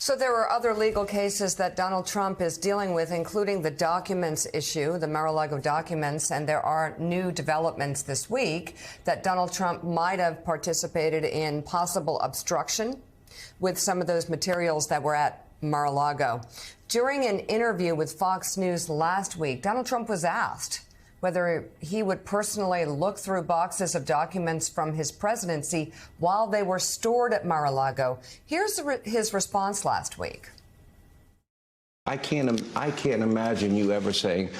So there are other legal cases that Donald Trump is dealing with, including the documents issue, the Mar-a-Lago documents, and there are new developments this week that Donald Trump might have participated in possible obstruction with some of those materials that were at Mar-a-Lago. During an interview with Fox News last week, Donald Trump was asked whether he would personally look through boxes of documents from his presidency while they were stored at Mar-a-Lago. Here's his response last week. I can't imagine you ever saying,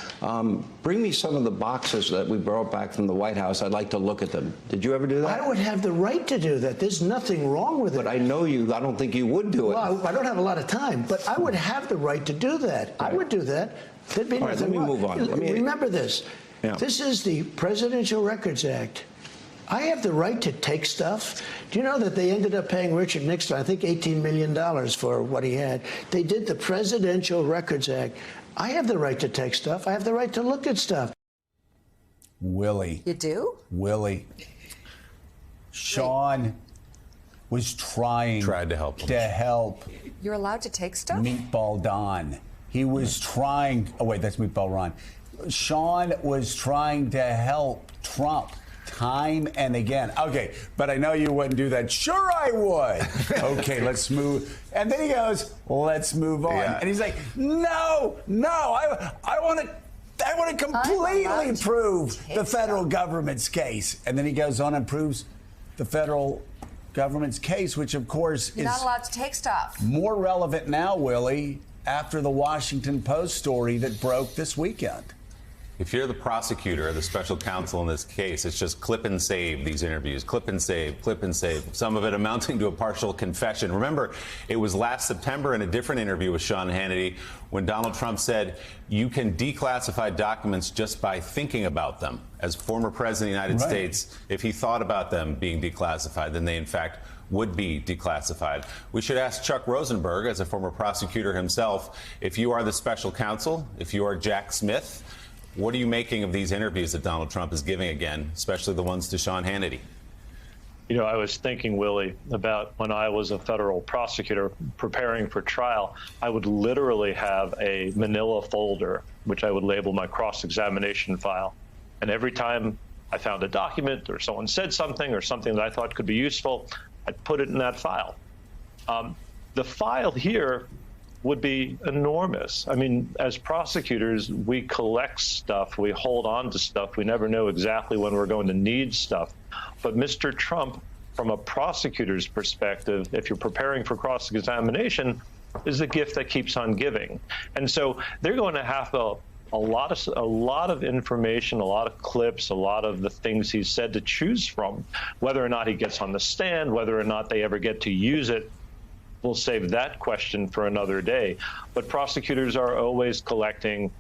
bring me some of the boxes that we brought back from the White House. I'd like to look at them. Did you ever do that? I would have the right to do that. There's nothing wrong with it. But I know you. I don't think you would do it. Well, I don't have a lot of time, but I would have the right to do that. Right. I would do that. There'd be nothing wrong. Let me move on. Remember this. Yeah. This is the Presidential Records Act. I have the right to take stuff. Do you know that they ended up paying Richard Nixon, I think, $18 million for what he had? They did the Presidential Records Act. I have the right to take stuff. I have the right to look at stuff. Willie. You do? Willie. Sean was tried to help. You're allowed to take stuff? Meatball Don. He was trying. Oh, wait, that's Meatball Ron. Sean was trying to help Trump time and again. Okay, but I know you wouldn't do that. Sure, I would. Okay, let's move. And then he goes, let's move on. Yeah. And he's like, no, I want to completely prove the federal government's case. And then he goes on and proves the federal government's case, which, of course, You're not allowed to take stuff. More relevant now, Willie, after the Washington Post story that broke this weekend. If you're the prosecutor or the special counsel in this case, it's just clip and save these interviews, clip and save, some of it amounting to a partial confession. Remember, it was last September in a different interview with Sean Hannity when Donald Trump said you can declassify documents just by thinking about them. As former president of the United States, if he thought about them being declassified, then they, in fact, would be declassified. We should ask Chuck Rosenberg, as a former prosecutor himself, if you are the special counsel, if you are Jack Smith, what are you making of these interviews that Donald Trump is giving again, especially the ones to Sean Hannity? You know, I was thinking, Willie, about when I was a federal prosecutor preparing for trial, I would literally have a manila folder, which I would label my cross-examination file. And every time I found a document or someone said something or something that I thought could be useful, I'd put it in that file. The file here would be enormous. I mean, as prosecutors, we collect stuff, we hold on to stuff, we never know exactly when we're going to need stuff. But Mr. Trump, from a prosecutor's perspective, if you're preparing for cross-examination, is a gift that keeps on giving. And so they're going to have a lot of information, a lot of clips, a lot of the things he's said to choose from. Whether or not he gets on the stand, whether or not they ever get to use it, we'll save that question for another day. But prosecutors are always collecting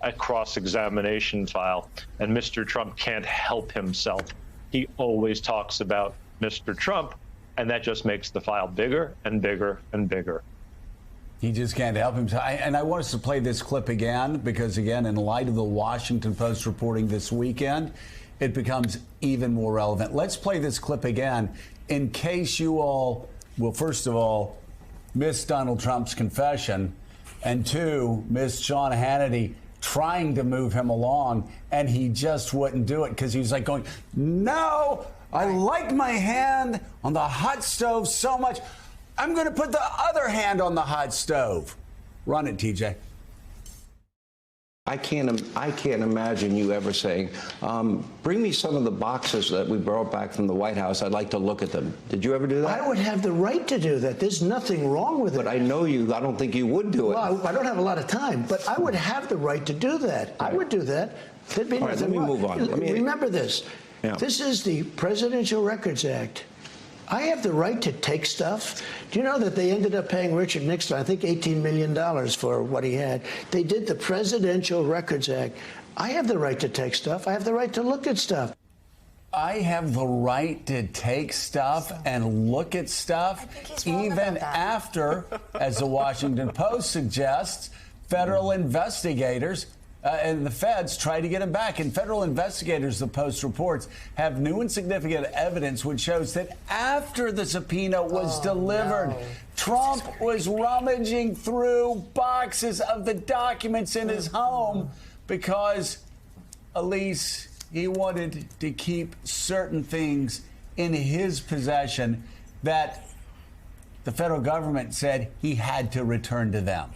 a cross-examination file, and Mr. Trump can't help himself. He always talks about Mr. Trump, and that just makes the file bigger and bigger and bigger. He just can't help himself. And I want us to play this clip again because, again, in light of the Washington Post reporting this weekend, it becomes even more relevant. Let's play this clip again in case you all, well, first of all, missed Donald Trump's confession, and two, missed Sean Hannity trying to move him along, and he just wouldn't do it because he was like going, no, I like my hand on the hot stove so much, I'm going to put the other hand on the hot stove. Run it, TJ. I can't imagine you ever saying, bring me some of the boxes that we brought back from the White House. I'd like to look at them. Did you ever do that? I would have the right to do that. There's nothing wrong with it. But I know you. I don't think you would do it. Well, I don't have a lot of time, but I would have the right to do that. I would do that. There'd be nothing wrong. Let me move on. Remember this. Yeah. This is the Presidential Records Act. I have the right to take stuff. Do you know that they ended up paying Richard Nixon, I think, $18 million for what he had? They did the Presidential Records Act. I have the right to take stuff. I have the right to look at stuff. I have the right to take stuff and look at stuff even after, as the Washington Post suggests, federal investigators and the feds try to get him back. And federal investigators, the Post reports, have new and significant evidence which shows that after the subpoena was delivered, Trump was rummaging through boxes of the documents in his home because, Elise, he wanted to keep certain things in his possession that the federal government said he had to return to them.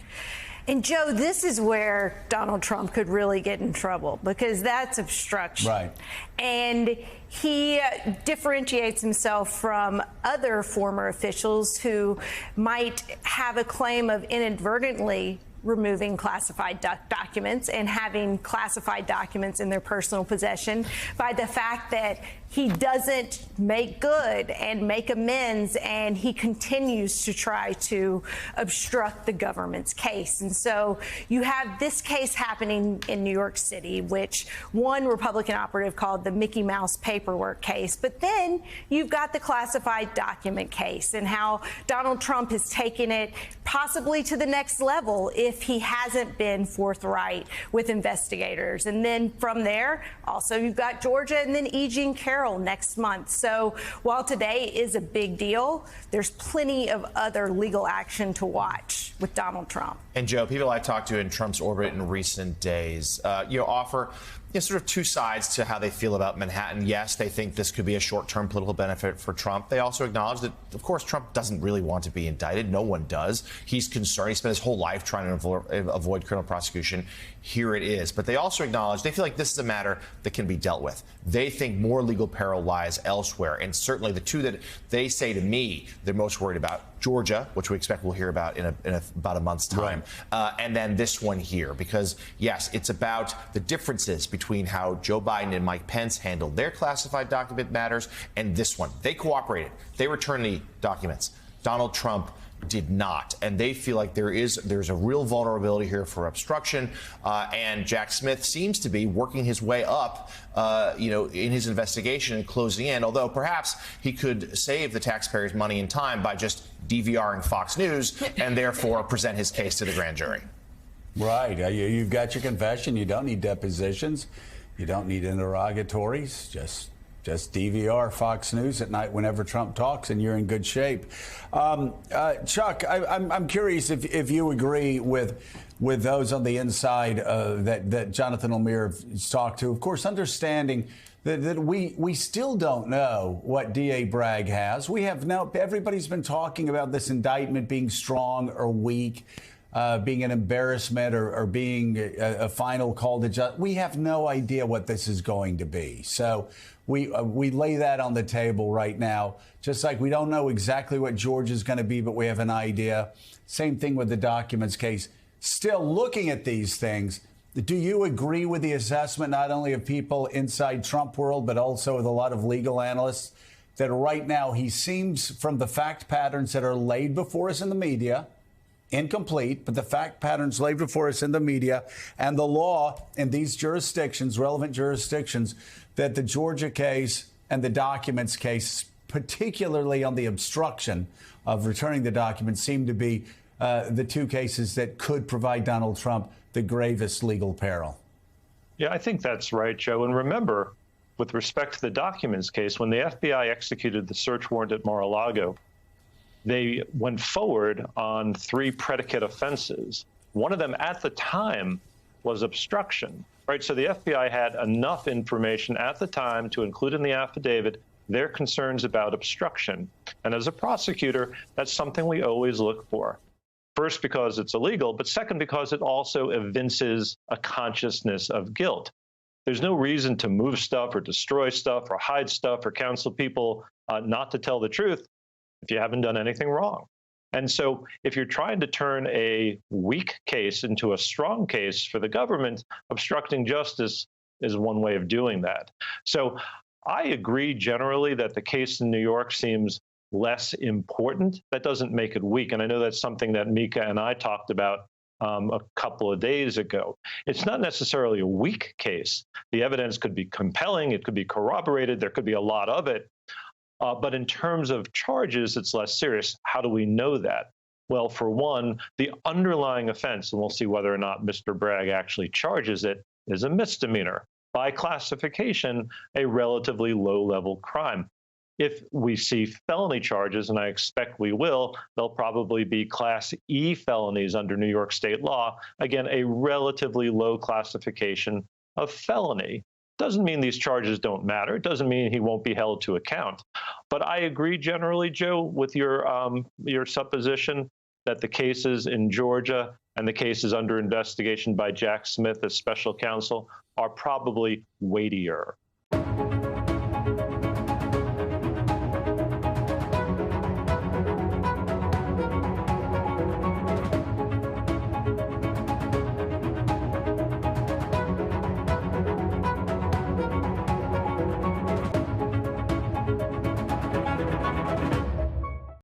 And Joe, this is where Donald Trump could really get in trouble, because that's obstruction. Right. And he differentiates himself from other former officials who might have a claim of inadvertently removing classified documents and having classified documents in their personal possession by the fact that he doesn't make good and make amends, and he continues to try to obstruct the government's case. And so you have this case happening in New York City, which one Republican operative called the Mickey Mouse paperwork case. But then you've got the classified document case and how Donald Trump has taken it possibly to the next level if he hasn't been forthright with investigators. And then from there, also you've got Georgia and then E. Jean Carroll next month. So while today is a big deal, there's plenty of other legal action to watch with Donald Trump. And Joe, people I talked to in Trump's orbit in recent days, offer sort of two sides to how they feel about Manhattan. Yes, they think this could be a short-term political benefit for Trump. They also acknowledge that, of course, Trump doesn't really want to be indicted. No one does. He's concerned. He spent his whole life trying to avoid criminal prosecution. Here it is. But they also acknowledge they feel like this is a matter that can be dealt with. They think more legal peril lies elsewhere. And certainly the two that they say to me they're most worried about, Georgia, which we expect we'll hear about in about a month's time, and then this one here, because, yes, it's about the differences between how Joe Biden and Mike Pence handled their classified document matters and this one. They cooperated. They returned the documents. Donald Trump did not, and they feel like there's a real vulnerability here for obstruction, and Jack Smith seems to be working his way up in his investigation and closing in, although perhaps he could save the taxpayers' money and time by just DVRing Fox News and therefore present his case to the grand jury. Right. You've got your confession. You don't need depositions. You don't need interrogatories. Just DVR Fox News at night whenever Trump talks, and you're in good shape. Chuck, I'm curious if you agree with those on the inside that Jonathan Lemire has talked to. Of course, understanding that we still don't know what D.A. Bragg has. Everybody's been talking about this indictment being strong or weak, being an embarrassment or being a final call to judge. We have no idea what this is going to be. So we lay that on the table right now, just like we don't know exactly what George is going to be, but we have an idea. Same thing with the documents case. Still looking at these things, do you agree with the assessment not only of people inside Trump world, but also with a lot of legal analysts, that right now he seems, from the fact patterns that are laid before us in the media, incomplete, but the fact patterns laid before us in the media and the law in these jurisdictions, relevant jurisdictions, that the Georgia case and the documents case, particularly on the obstruction of returning the documents, seem to be the two cases that could provide Donald Trump the gravest legal peril. Yeah, I think that's right, Joe. And remember, with respect to the documents case, when the FBI executed the search warrant at Mar-a-Lago, they went forward on 3 predicate offenses. One of them at the time was obstruction, right? So the FBI had enough information at the time to include in the affidavit their concerns about obstruction. And as a prosecutor, that's something we always look for. First, because it's illegal, but second, because it also evinces a consciousness of guilt. There's no reason to move stuff or destroy stuff or hide stuff or counsel people not to tell the truth if you haven't done anything wrong. And so if you're trying to turn a weak case into a strong case for the government, obstructing justice is one way of doing that. So I agree generally that the case in New York seems less important. That doesn't make it weak. And I know that's something that Mika and I talked about a couple of days ago. It's not necessarily a weak case. The evidence could be compelling. It could be corroborated. There could be a lot of it. But in terms of charges, it's less serious. How do we know that? Well, for one, the underlying offense, and we'll see whether or not Mr. Bragg actually charges it, is a misdemeanor. By classification, a relatively low-level crime. If we see felony charges, and I expect we will, they'll probably be Class E felonies under New York state law. Again, a relatively low classification of felony. Doesn't mean these charges don't matter. It doesn't mean he won't be held to account. But I agree generally, Joe, with your supposition that the cases in Georgia and the cases under investigation by Jack Smith as special counsel are probably weightier.